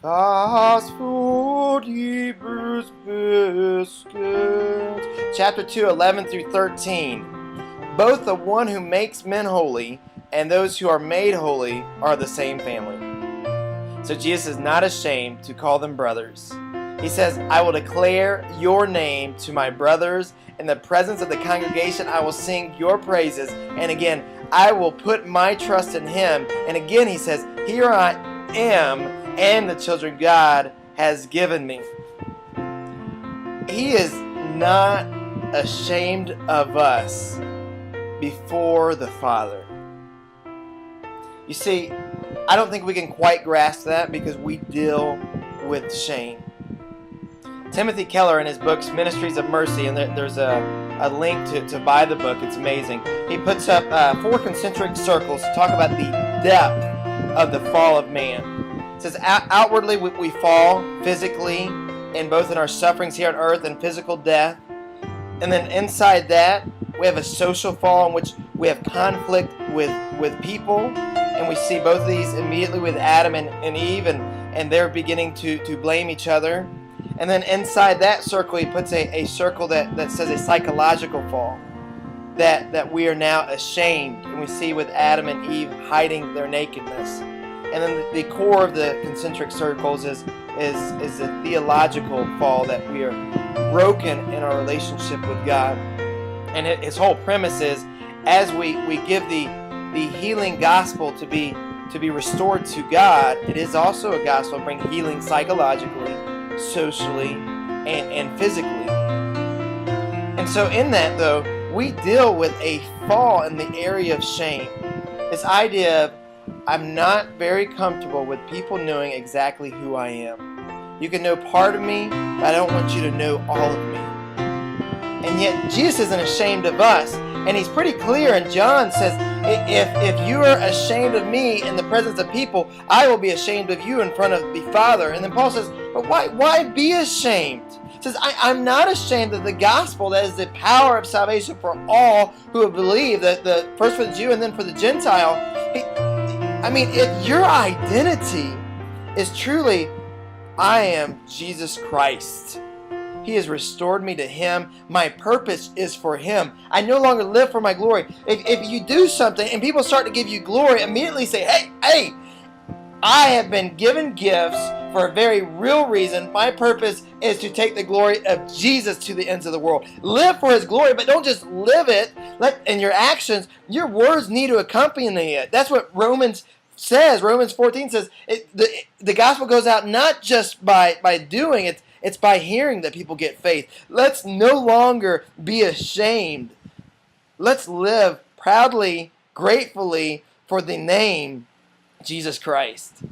Fast food, Hebrews biscuits. Chapter 2, 11 through 13. Both the one who makes men holy and those who are made holy are the same family. So Jesus is not ashamed to call them brothers. He says, I will declare your name to my brothers. In the presence of the congregation, I will sing your praises. And again, I will put my trust in him. And again, he says, here I am, and the children God has given me. He is not ashamed of us before the Father. You see, I don't think we can quite grasp that because we deal with shame. Timothy Keller, in his books Ministries of Mercy, and there's a link to buy the book, it's amazing. He puts up 4 concentric circles to talk about the depth of the fall of man. It says, outwardly we fall physically, in both in our sufferings here on earth and physical death. And then inside that, we have a social fall in which we have conflict with people. And we see both of these immediately with Adam and Eve, and they're beginning to blame each other. And then inside that circle, he puts a circle that says a psychological fall. That we are now ashamed. And we see with Adam and Eve hiding their nakedness. And then the core of the concentric circles is a theological fall, that we are broken in our relationship with God. And his whole premise is, as we give the healing gospel to be restored to God, it is also a gospel to bring healing psychologically, socially, and physically. And so in that, though, we deal with a fall in the area of shame. This idea of, I'm not very comfortable with people knowing exactly who I am. You can know part of me, but I don't want you to know all of me. And yet Jesus isn't ashamed of us. And he's pretty clear, and John says, if you are ashamed of me in the presence of people, I will be ashamed of you in front of the Father. And then Paul says, but why be ashamed? He says, I'm not ashamed of the gospel, that is the power of salvation for all who have believed, the first for the Jew and then for the Gentile. If your identity is truly, I am Jesus Christ. He has restored me to him. My purpose is for him. I no longer live for my glory. If you do something and people start to give you glory, immediately say, hey, I have been given gifts for a very real reason. My purpose is to take the glory of Jesus to the ends of the world. Live for his glory, but don't just live it. In your actions, your words need to accompany it. That's what Romans says. Romans 14 says the gospel goes out not just by doing it, it's by hearing that people get faith. Let's no longer be ashamed. Let's live proudly, gratefully for the name Jesus Christ.